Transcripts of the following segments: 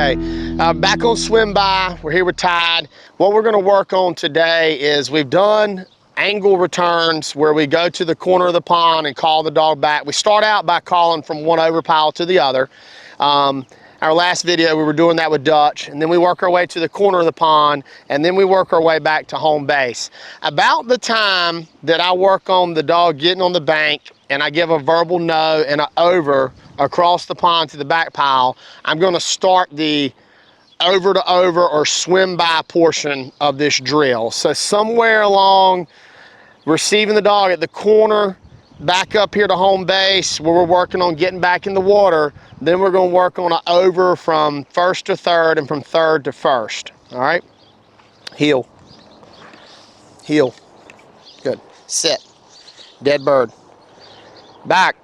Okay, back on Swim By. We're here with Tide. What we're gonna work on today is we've done angle returns where we go to the corner of the pond and call the dog back. We start out by calling from one over pile to the other. Our last video, we were doing that with Dutch, and then we work our way to the corner of the pond, and then we work our way back to home base. About the time that I work on the dog getting on the bank and I give a verbal no and an over across the pond to the back pile, I'm gonna start the over to over or swim by portion of this drill. So somewhere along receiving the dog at the corner, back up here to home base where we're working on getting back in the water, then we're gonna work on an over from first to third and from third to first, all right? Heel, heel, good, sit, dead bird, back.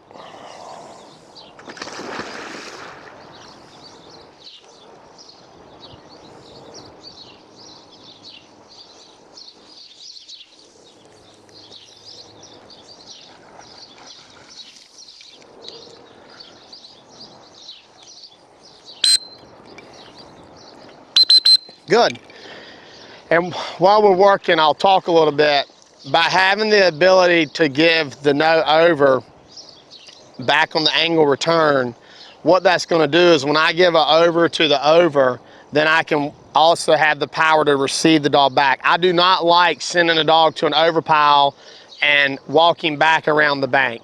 Good. And while we're working, I'll talk a little bit. By having the ability to give the no over back on the angle return, what that's going to do is when I give an over to the over, then I can also have the power to receive the dog back. I do not like sending a dog to an over pile and walking back around the bank.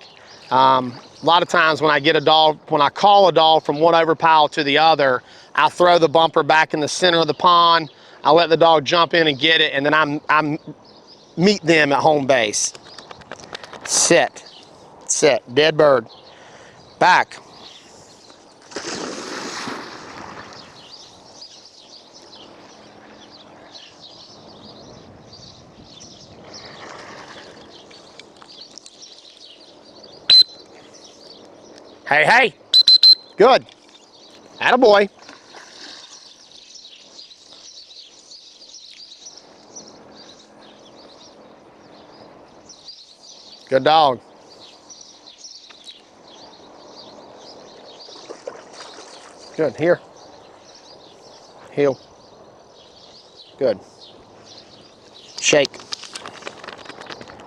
A lot of times when I get a dog, when I call a dog from one over pile to the other, I'll throw the bumper back in the center of the pond. I'll let the dog jump in and get it, and then I'm meet them at home base. Sit, sit, dead bird, back. Hey, hey, good, attaboy. Good dog. Good, here. Heel. Good. Shake.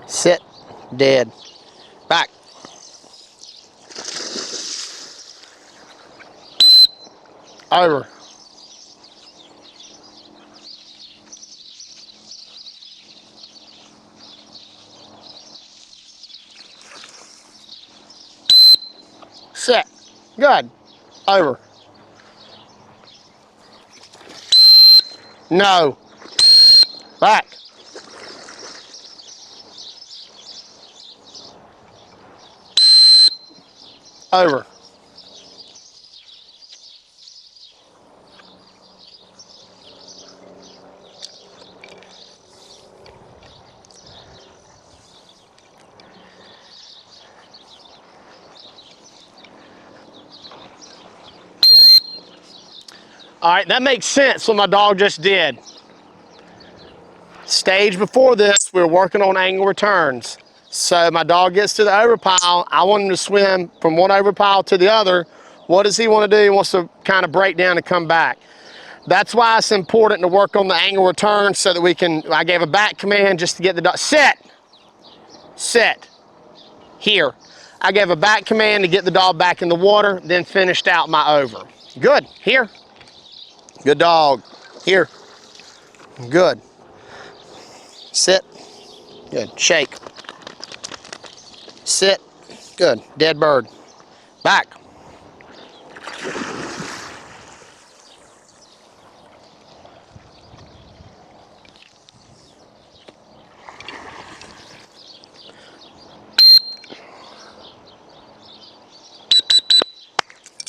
Sit. Dead. Back. Over. Sit. Good. Over. No. Back. Over. All right, that makes sense what my dog just did. Stage before this, we were working on angle returns. So my dog gets to the over pile. I want him to swim from one over pile to the other. What does he want to do? He wants to kind of break down and come back. That's why it's important to work on the angle return so that we can, I gave a back command just to get the dog, sit, sit, here. I gave a back command to get the dog back in the water, then finished out my over. Good, here. Good dog, here. Good. Sit, good, shake. Sit, good, dead bird. Back.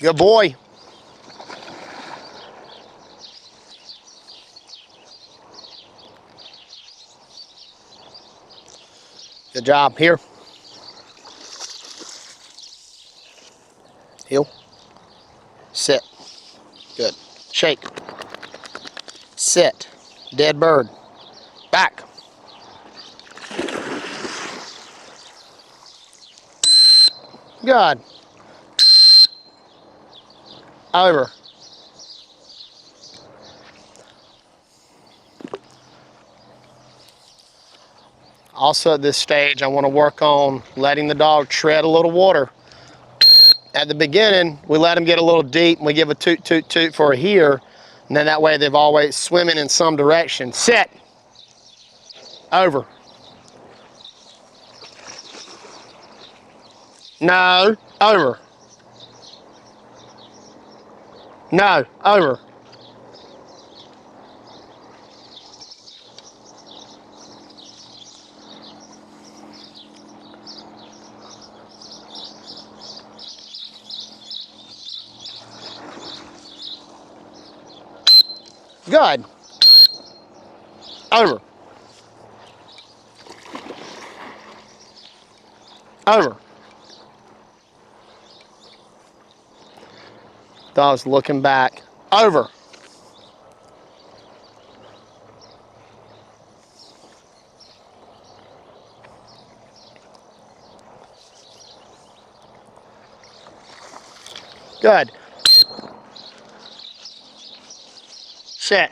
Good boy. Good job, here. Heel. Sit. Good. Shake. Sit. Dead bird. Back. Good. Over. Also at this stage, I want to work on letting the dog tread a little water. At the beginning, we let them get a little deep and we give a toot, toot, toot for a here. And then that way they've always swimming in some direction. Sit. Over. No, over. No, over. Good. Over. Over. Dog's looking back. Over. Good. Sit.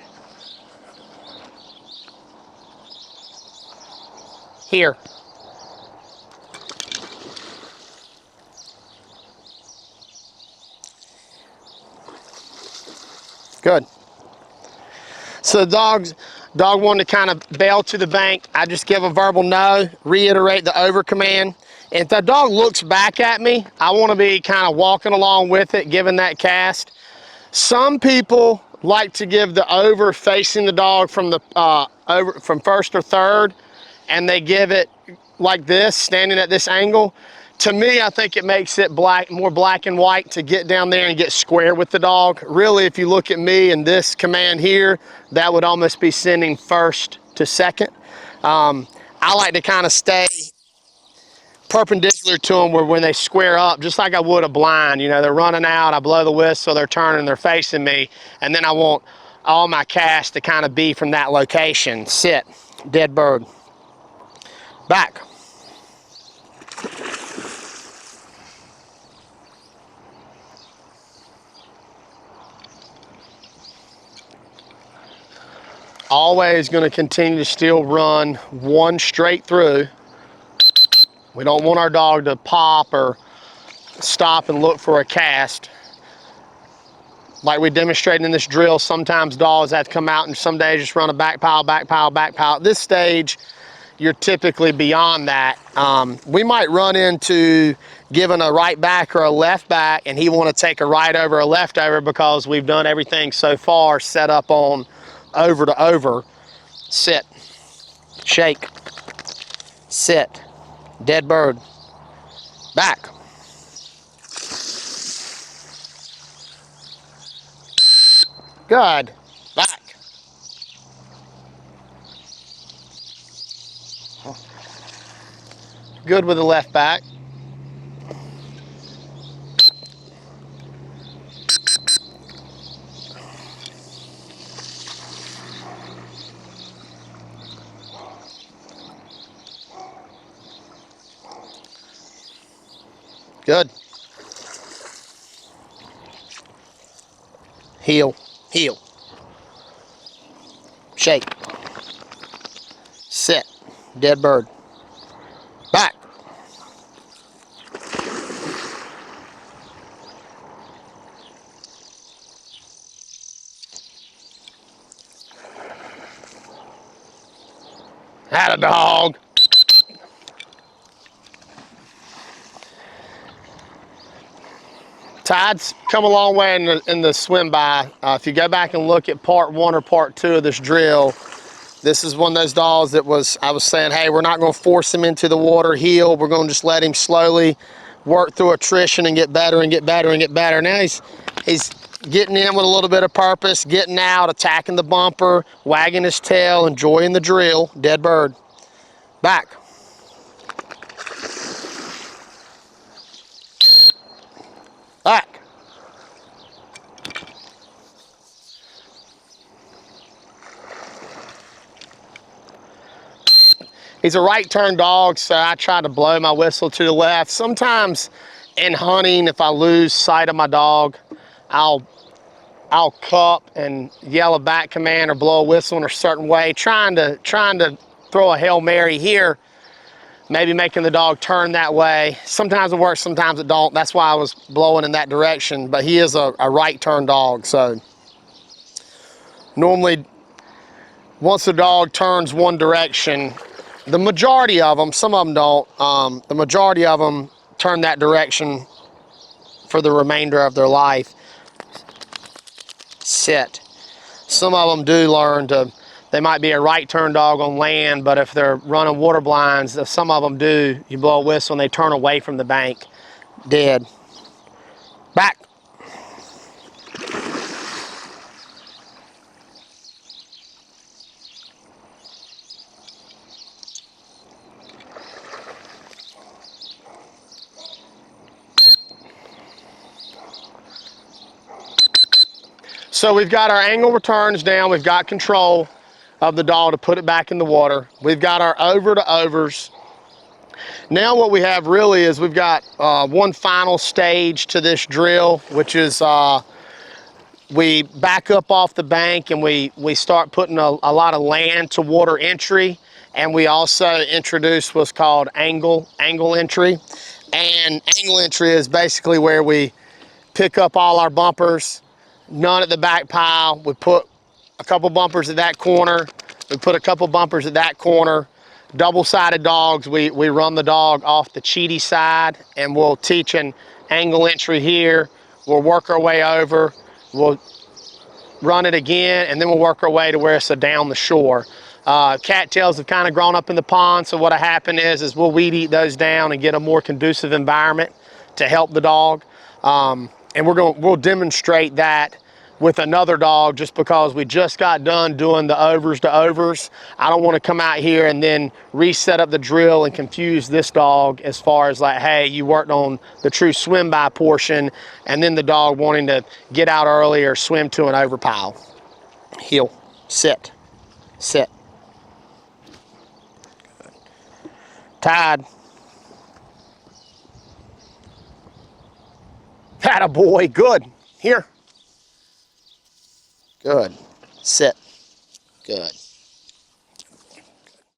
Here. Good. So the dog wanted to kind of bail to the bank. I just give a verbal no, reiterate the over command. And if that dog looks back at me, I want to be kind of walking along with it, giving that cast. Some people like to give the over facing the dog from the over from first or third, and they give it like this, standing at this angle. To me, I think it makes it more black and white to get down there and get square with the dog. Really, if you look at me and this command here, that would almost be sending first to second. I like to kind of stay perpendicular to them where when they square up, just like I would a blind, you know, they're running out, I blow the whistle, they're turning, they're facing me, and then I want all my cast to kind of be from that location. Sit, dead bird. Back. Always going to continue to still run one straight through. We don't want our dog to pop or stop and look for a cast. Like we demonstrated in this drill, sometimes dogs have to come out and some days just run a back pile, back pile, back pile. At this stage, you're typically beyond that. We might run into giving a right back or a left back and he want to take a right over, a left over because we've done everything so far set up on over to over. Sit, shake, sit, dead bird, back. Good, back. Good with the left back. Good. Heel, heel. Shake. Sit. Dead bird. Back. Had a dog. Tide's come a long way in the swim by. If you go back and look at part 1 or part 2 of this drill, this is one of those dogs that I was saying, hey, we're not going to force him into the water heel. We're going to just let him slowly work through attrition and get better and get better and get better. Now he's getting in with a little bit of purpose, getting out, attacking the bumper, wagging his tail, enjoying the drill. Dead bird. Back. Back. He's a right turn dog, so I try to blow my whistle to the left. Sometimes in hunting, if I lose sight of my dog, I'll cup and yell a back command or blow a whistle in a certain way, trying to throw a Hail Mary here maybe making the dog turn that way. Sometimes it works, sometimes it don't. That's why I was blowing in that direction, but he is a right turn dog. So normally, once the dog turns one direction, the majority of them, some of them don't, the majority of them turn that direction for the remainder of their life. Sit. Some of them do learn to, they might be a right turn dog on land, but if they're running water blinds, some of them do, you blow a whistle and they turn away from the bank, dead. Back. So we've got our angle returns down, we've got control of the dog to put it back in the water. We've got our over to overs. Now what we have really is we've got one final stage to this drill, which is we back up off the bank and we start putting a lot of land to water entry, and we also introduce what's called angle entry. And angle entry is basically where we pick up all our bumpers, none at the back pile. We put a couple bumpers at that corner. We put a couple bumpers at that corner. Double-sided dogs, we run the dog off the cheaty side, and we'll teach an angle entry here. We'll work our way over. We'll run it again, and then we'll work our way to where it's a down the shore. Cattails have kind of grown up in the pond, so what'll happen is we'll weed eat those down and get a more conducive environment to help the dog. And we'll demonstrate that with another dog, just because we just got done doing the overs to overs. I don't want to come out here and then reset up the drill and confuse this dog as far as like, hey, you worked on the true swim by portion, and then the dog wanting to get out early or swim to an over pile. Heel, sit, sit. Tied. Attaboy, good. Here. Good. Sit. Good.